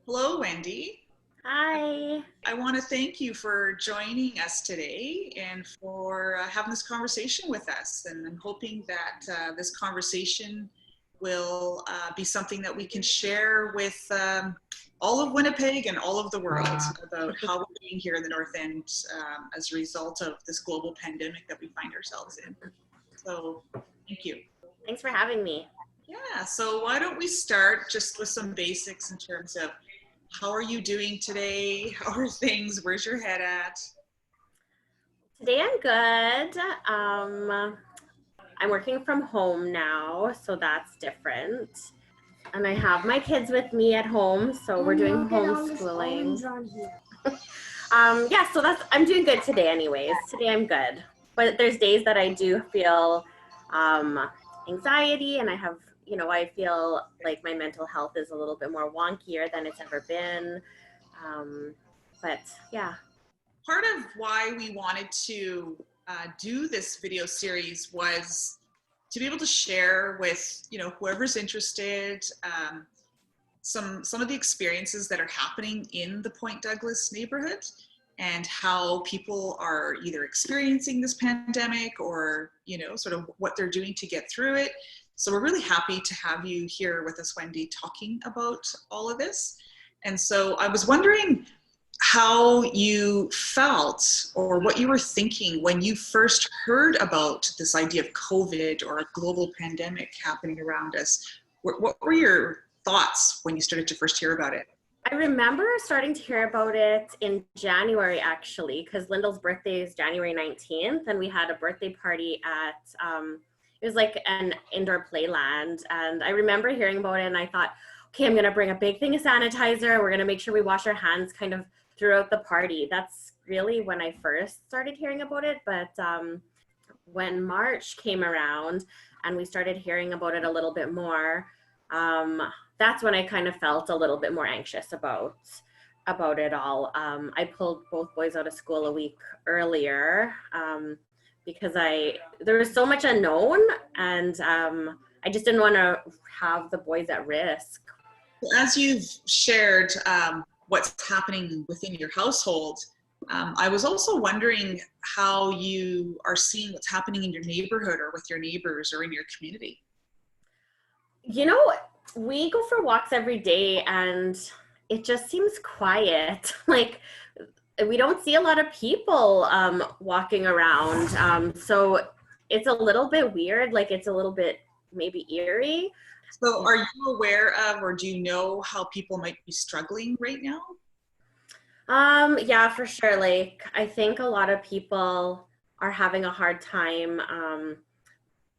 Hello, Wendy. Hi. I want to thank you for joining us today and for having this conversation with us. And I'm hoping that this conversation will be something that we can share with all of Winnipeg and all of the world about how we're doing here in the North End as a result of this global pandemic that we find ourselves in. So, thank you. Thanks for having me. Yeah, so why don't we start just with some basics in terms of how are you doing today? How are things? Where's your head at? Today I'm good. I'm working from home now, so that's different. And I have my kids with me at home, so we're doing homeschooling. Yeah, so I'm doing good today anyways. Today I'm good. But there's days that I do feel anxiety and I feel like my mental health is a little bit more wonkier than it's ever been. But yeah. Part of why we wanted to do this video series was to be able to share with whoever's interested some of the experiences that are happening in the Point Douglas neighborhood and how people are either experiencing this pandemic or sort of what they're doing to get through it. So we're really happy to have you here with us, Wendy, talking about all of this. And so I was wondering how you felt or what you were thinking when you first heard about this idea of COVID or a global pandemic happening around us. What were your thoughts when you started to first hear about it? I remember starting to hear about it in January, actually, because Lyndall's birthday is January 19th, and we had a birthday party at, it was like an indoor playland. And I remember hearing about it, and I thought, okay, I'm going to bring a big thing of sanitizer. We're going to make sure we wash our hands kind of throughout the party. That's really when I first started hearing about it. But when March came around and we started hearing about it a little bit more, that's when I kind of felt a little bit more anxious about it all. I pulled both boys out of school a week earlier because there was so much unknown, and I just didn't want to have the boys at risk. As you've shared what's happening within your household, I was also wondering how you are seeing what's happening in your neighborhood or with your neighbors or in your community. We go for walks every day and it just seems quiet. Like we don't see a lot of people walking around. So it's a little bit weird. Like it's a little bit maybe eerie. So are you aware of, or do you know how people might be struggling right now? Yeah, for sure. Like I think a lot of people are having a hard time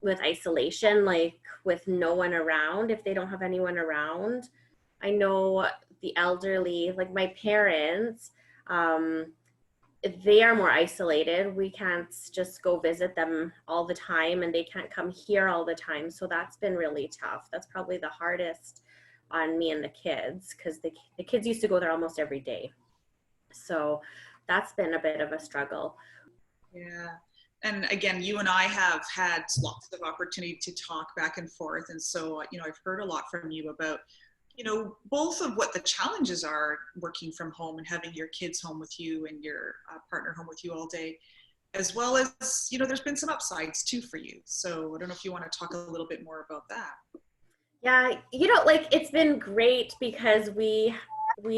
with isolation, like with no one around, if they don't have anyone around. I know the elderly, like my parents, they are more isolated. We can't just go visit them all the time, and they can't come here all the time. So that's been really tough. That's probably the hardest on me and the kids, because the kids used to go there almost every day. So that's been a bit of a struggle. Yeah. And again, you and I have had lots of opportunity to talk back and forth. And so, I've heard a lot from you about, both of what the challenges are working from home and having your kids home with you and your partner home with you all day, as well as, there's been some upsides too for you. So I don't know if you want to talk a little bit more about that. Yeah, like it's been great because we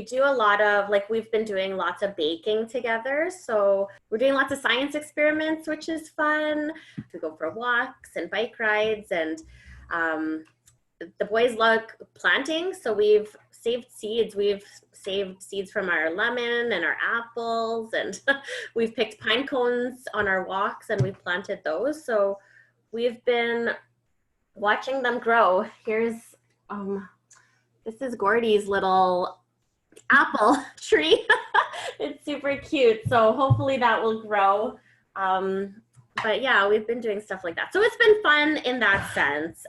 do a lot of, like, we've been doing lots of baking together. So we're doing lots of science experiments, which is fun. We go for walks and bike rides, and the boys love planting. So we've saved seeds. We've saved seeds from our lemon and our apples, and we've picked pine cones on our walks and we've planted those. So we've been watching them grow. This is Gordy's little apple tree. It's super cute. So hopefully that will grow. But yeah, we've been doing stuff like that. So it's been fun in that sense.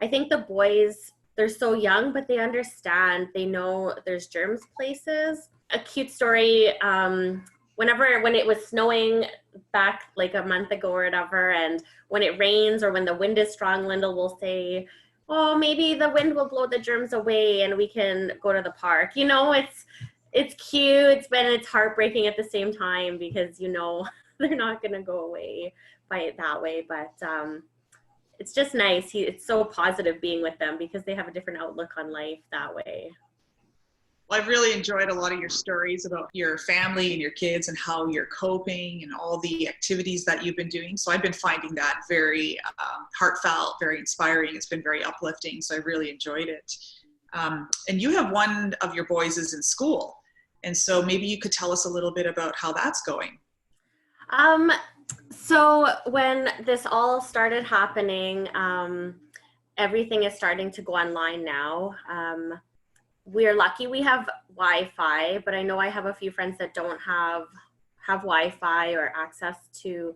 I think the boys, they're so young, but they understand. They know there's germs places. A cute story, when it was snowing back like a month ago or whatever, and when it rains or when the wind is strong, Linda will say, oh, maybe the wind will blow the germs away and we can go to the park. You know, it's cute, but it's heartbreaking at the same time because, you know, they're not going to go away by it that way. But it's just nice. It's so positive being with them because they have a different outlook on life that way. Well, I've really enjoyed a lot of your stories about your family and your kids and how you're coping and all the activities that you've been doing. So I've been finding that very heartfelt, very inspiring. It's been very uplifting. So I really enjoyed it. And you have one of your boys is in school. And so maybe you could tell us a little bit about how that's going. So when this all started happening, everything is starting to go online now. We're lucky we have Wi-Fi, but I know I have a few friends that don't have Wi-Fi or access to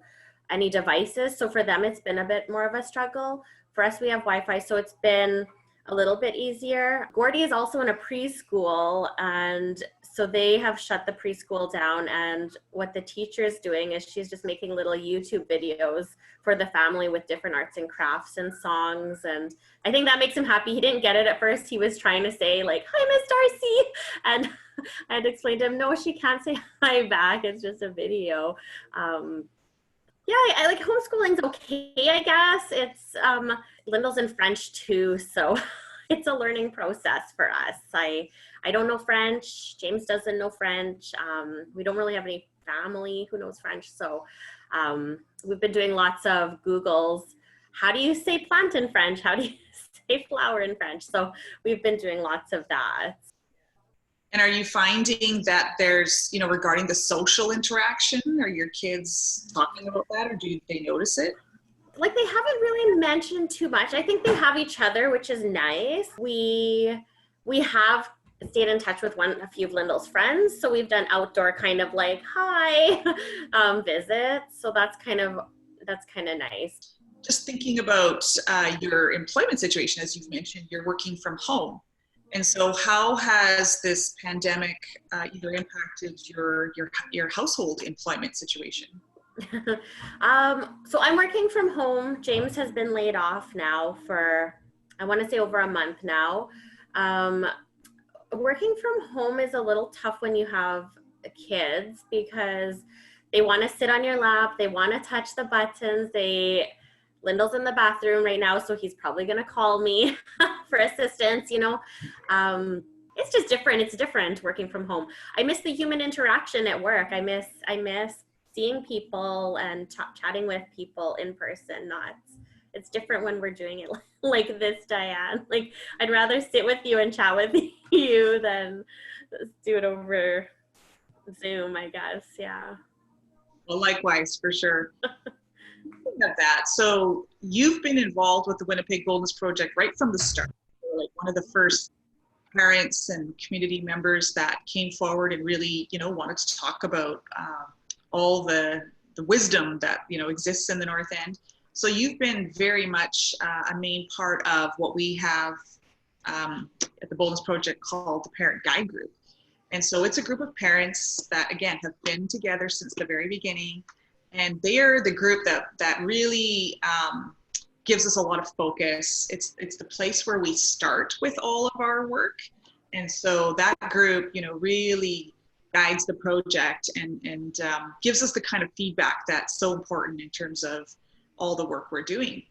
any devices. So for them, it's been a bit more of a struggle. For us, we have Wi-Fi, so it's been a little bit easier. Gordy is also in a preschool, and so they have shut the preschool down. And what the teacher is doing is she's just making little YouTube videos for the family with different arts and crafts and songs. And I think that makes him happy. He didn't get it at first. He was trying to say like, "Hi, Miss Darcy." And I had to explain to him, no, she can't say hi back. It's just a video. Yeah, I like homeschooling's okay, I guess. It's Lyndall's in French too, so it's a learning process for us. I don't know French. James doesn't know French. We don't really have any family who knows French, so we've been doing lots of Googles. How do you say plant in French? How do you say flower in French? So we've been doing lots of that. And are you finding that there's, you know, regarding the social interaction, are your kids talking about that, or do they notice it? Like, they haven't really mentioned too much. I think they have each other, which is nice. We have stayed in touch with a few of Lyndall's friends. So we've done outdoor kind of like, hi, visits. So that's kind of nice. Just thinking about your employment situation, as you've mentioned, you're working from home. And so how has this pandemic either impacted your household employment situation? So I'm working from home. James has been laid off now for, I want to say, over a month now. Working from home is a little tough when you have kids because they want to sit on your lap. They want to touch the buttons. Lyndall's in the bathroom right now, so he's probably going to call me for assistance, you know. It's just different. It's different working from home. I miss the human interaction at work. I miss seeing people and chatting with people in person. It's different when we're doing it like this, Diane. Like, I'd rather sit with you and chat with you than do it over Zoom, I guess. Yeah. Well, likewise, for sure. Of that. So you've been involved with the Winnipeg Boldness Project right from the start. You're like one of the first parents and community members that came forward and really, you know, wanted to talk about all the wisdom that, you know, exists in the North End. So you've been very much a main part of what we have at the Boldness Project called the Parent Guide Group. And so it's a group of parents that, again, have been together since the very beginning. And they're the group that really gives us a lot of focus. It's the place where we start with all of our work. And so that group, you know, really guides the project and gives us the kind of feedback that's so important in terms of all the work we're doing.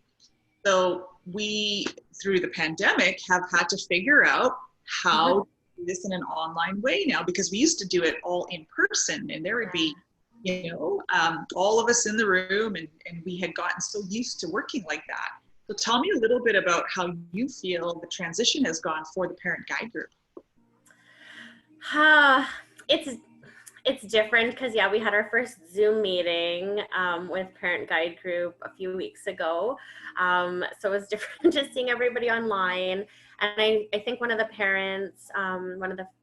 So we, through the pandemic, have had to figure out how to do this in an online way now, because we used to do it all in person, and there would be, you know, all of us in the room, and we had gotten so used to working like that. So tell me a little bit about how you feel the transition has gone for the Parent Guide Group. It's different because, yeah, we had our first Zoom meeting with Parent Guide Group a few weeks ago. So it was different just seeing everybody online. And I think one of the parents,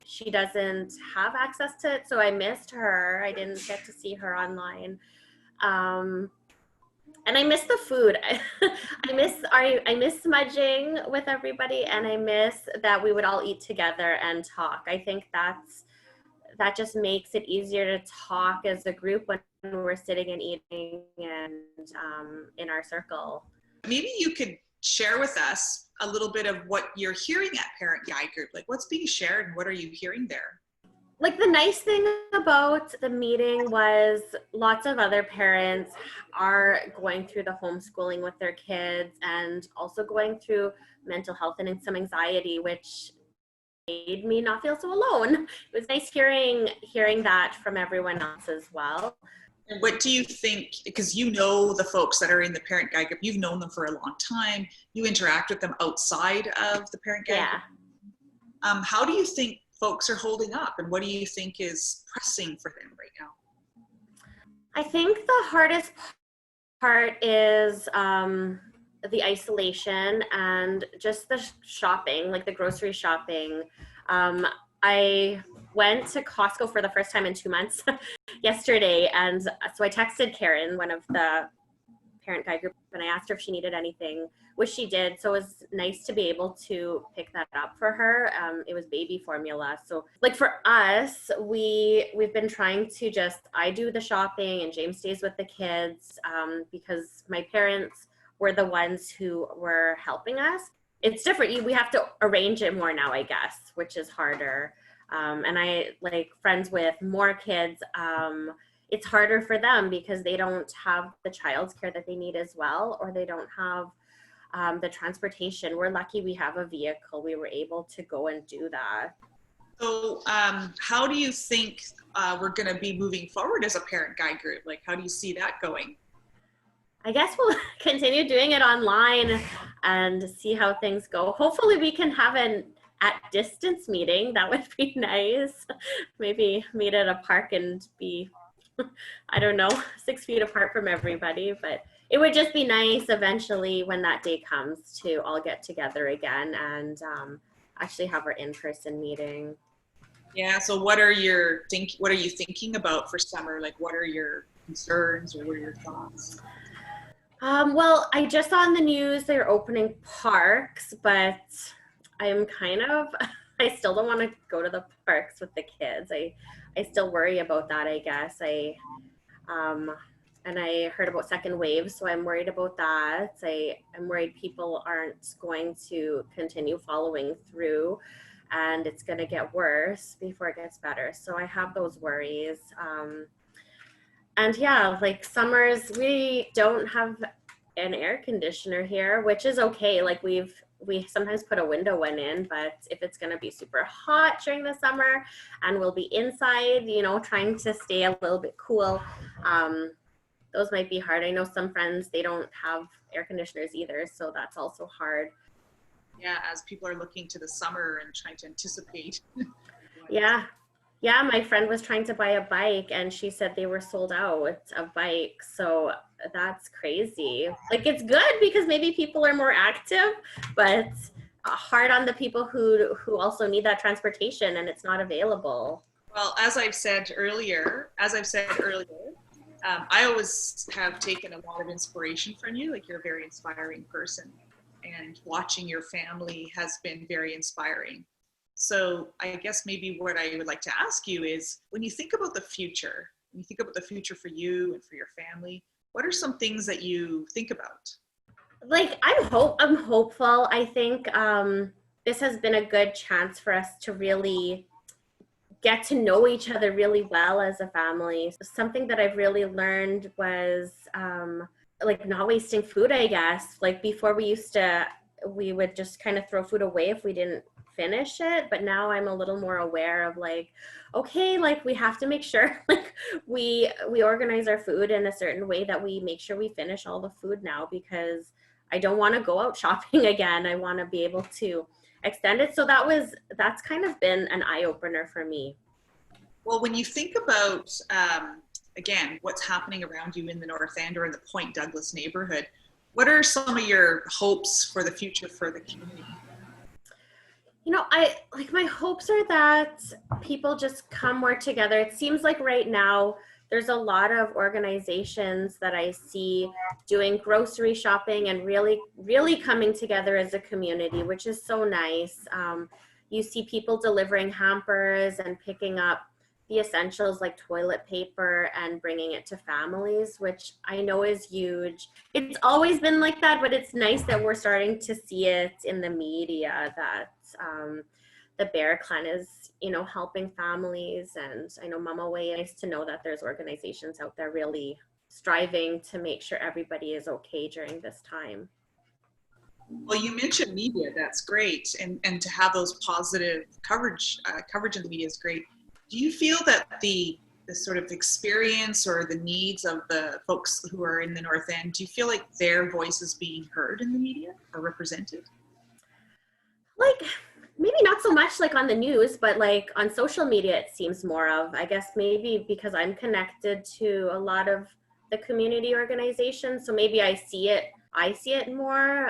she doesn't have access to it, so I missed her. I didn't get to see her online. And I miss the food. I miss smudging with everybody, and I miss that we would all eat together and talk. I think that just makes it easier to talk as a group when we're sitting and eating and in our circle. Maybe you could share with us a little bit of what you're hearing at Parent Guide Group. Like what's being shared and what are you hearing there? Like the nice thing about the meeting was lots of other parents are going through the homeschooling with their kids and also going through mental health and some anxiety, which made me not feel so alone. It was nice hearing that from everyone else as well. And what do you think, because you know the folks that are in the Parent Guide Group, you've known them for a long time, you interact with them outside of the Parent Guide Group. How do you think folks are holding up and what do you think is pressing for them right now? I think the hardest part is the isolation and just the shopping, like the grocery shopping. I went to Costco for the first time in 2 months yesterday. And so I texted Karen, one of the Parent Guide Group, and I asked her if she needed anything, which she did. So it was nice to be able to pick that up for her. It was baby formula. So like for us, we've been trying to I do the shopping and James stays with the kids because my parents were the ones who were helping us. It's different. We have to arrange it more now, I guess, which is harder. And I like friends with more kids. It's harder for them because they don't have the childcare that they need as well, or they don't have the transportation. We're lucky we have a vehicle. We were able to go and do that. So how do you think we're going to be moving forward as a Parent Guide Group? Like, how do you see that going? I guess we'll continue doing it online and see how things go. Hopefully we can have an at distance meeting. That would be nice. Maybe meet at a park and be, I don't know, 6 feet apart from everybody, but it would just be nice eventually when that day comes to all get together again and actually have our in-person meeting. Yeah, so what are you thinking about for summer? Like what are your concerns or what are your thoughts? Well, I just saw on the news they're opening parks, but I'm I still don't want to go to the parks with the kids. I still worry about that, I guess. And I heard about second waves, so I'm worried about that. I'm worried people aren't going to continue following through and it's going to get worse before it gets better. So I have those worries. And yeah, like summers, we don't have an air conditioner here, which is okay. Like we sometimes put a window one in, but if it's going to be super hot during the summer and we'll be inside, trying to stay a little bit cool, those might be hard. I know some friends, they don't have air conditioners either, so that's also hard. Yeah, as people are looking to the summer and trying to anticipate. Yeah, my friend was trying to buy a bike and she said they were sold out of bikes. So that's crazy. Like it's good because maybe people are more active, but hard on the people who also need that transportation and it's not available. Well, as I've said earlier, I always have taken a lot of inspiration from you. Like you're a very inspiring person and watching your family has been very inspiring. So I guess maybe what I would like to ask you is when you think about the future, for you and for your family, what are some things that you think about? Like I'm hopeful. I think this has been a good chance for us to really get to know each other really well as a family. Something that I've really learned was like not wasting food, I guess. Like before we would just kind of throw food away if we didn't finish it, but now I'm a little more aware of like, okay, like we have to make sure like we organize our food in a certain way that we make sure we finish all the food now, because I don't want to go out shopping again. I want to be able to extend it. So that's kind of been an eye-opener for me. Well, when you think about again what's happening around you in the North End or in the Point Douglas neighborhood, what are some of your hopes for the future for the community? My hopes are that people just come more together. It seems like right now there's a lot of organizations that I see doing grocery shopping and really, really coming together as a community, which is so nice. You see people delivering hampers and picking up the essentials like toilet paper and bringing it to families, which I know is huge. It's always been like that, but it's nice that we're starting to see it in the media that the Bear Clan is, you know, helping families. And I know Mama Way, nice to know that there's organizations out there really striving to make sure everybody is okay during this time. Well, you mentioned media. That's great, and to have those positive coverage in the media is great. Do you feel that the sort of experience or the needs of the folks who are in the North End, do you feel like their voice is being heard in the media or represented? Like, maybe not so much like on the news, but like on social media, it seems more of, I guess maybe because I'm connected to a lot of the community organizations. So maybe I see it more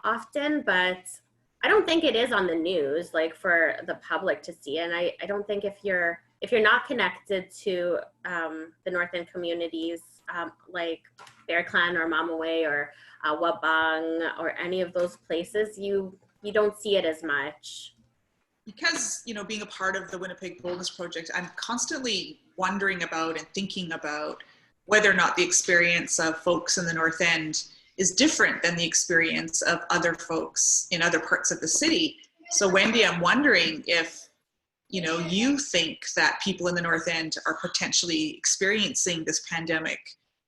often, but I don't think it is on the news, like for the public to see. And I don't think if you're not connected to the North End communities, like Bear Clan or Mama Way or Wabang or any of those places, you don't see it as much. Because, you know, being a part of the Winnipeg Boldness Project, I'm constantly wondering about and thinking about whether or not the experience of folks in the North End is different than the experience of other folks in other parts of the city. So Wendy, I'm wondering if, you know, you think that people in the North End are potentially experiencing this pandemic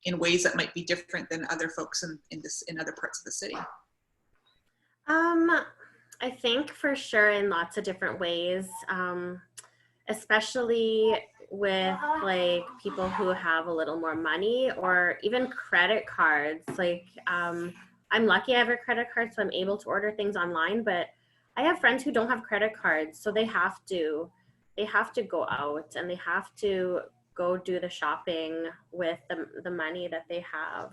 in ways that might be different than other folks in other parts of the city. I think for sure in lots of different ways, especially with like people who have a little more money or even credit cards. Like I'm lucky I have a credit card, so I'm able to order things online, but I have friends who don't have credit cards, so they have to go out and they have to go do the shopping with the money that they have.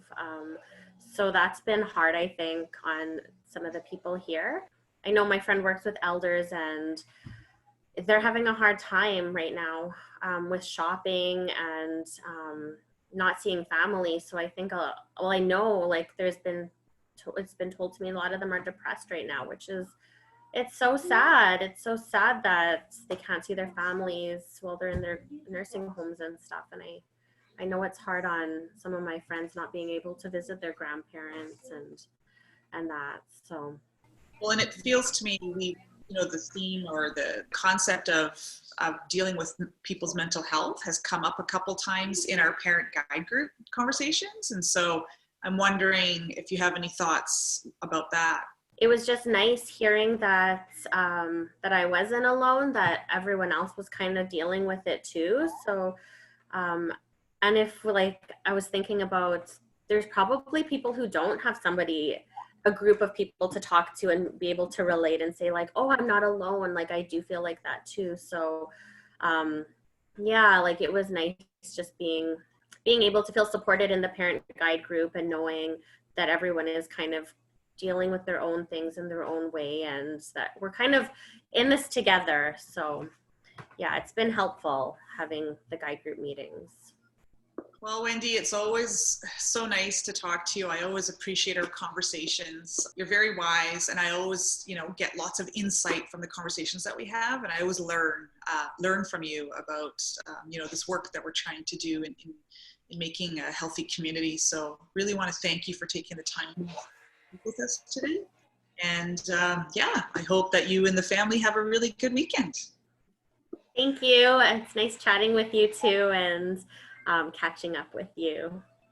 So that's been hard, I think, on some of the people here. I know my friend works with elders and they're having a hard time right now with shopping and not seeing family. So I think, well, I know like it's been told to me a lot of them are depressed right now, which is, it's so sad. It's so sad that they can't see their families while they're in their nursing homes and stuff. And I know it's hard on some of my friends not being able to visit their grandparents and that. So. Well, and it feels to me the theme or the concept of dealing with people's mental health has come up a couple times in our parent guide group conversations. And so I'm wondering if you have any thoughts about that. It was just nice hearing that that I wasn't alone, that everyone else was kind of dealing with it too. So, and if like I was thinking about, there's probably people who don't have a group of people to talk to and be able to relate and say like, oh, I'm not alone. Like I do feel like that too. So, yeah, like it was nice just being able to feel supported in the parent guide group and knowing that everyone is kind of dealing with their own things in their own way and that we're kind of in this together. So yeah, it's been helpful having the guide group meetings. Well, Wendy, it's always so nice to talk to you. I always appreciate our conversations. You're very wise, and I always, get lots of insight from the conversations that we have, and I always learn from you about, this work that we're trying to do in making a healthy community. So really want to thank you for taking the time with us today. And I hope that you and the family have a really good weekend. Thank you. It's nice chatting with you too and catching up with you.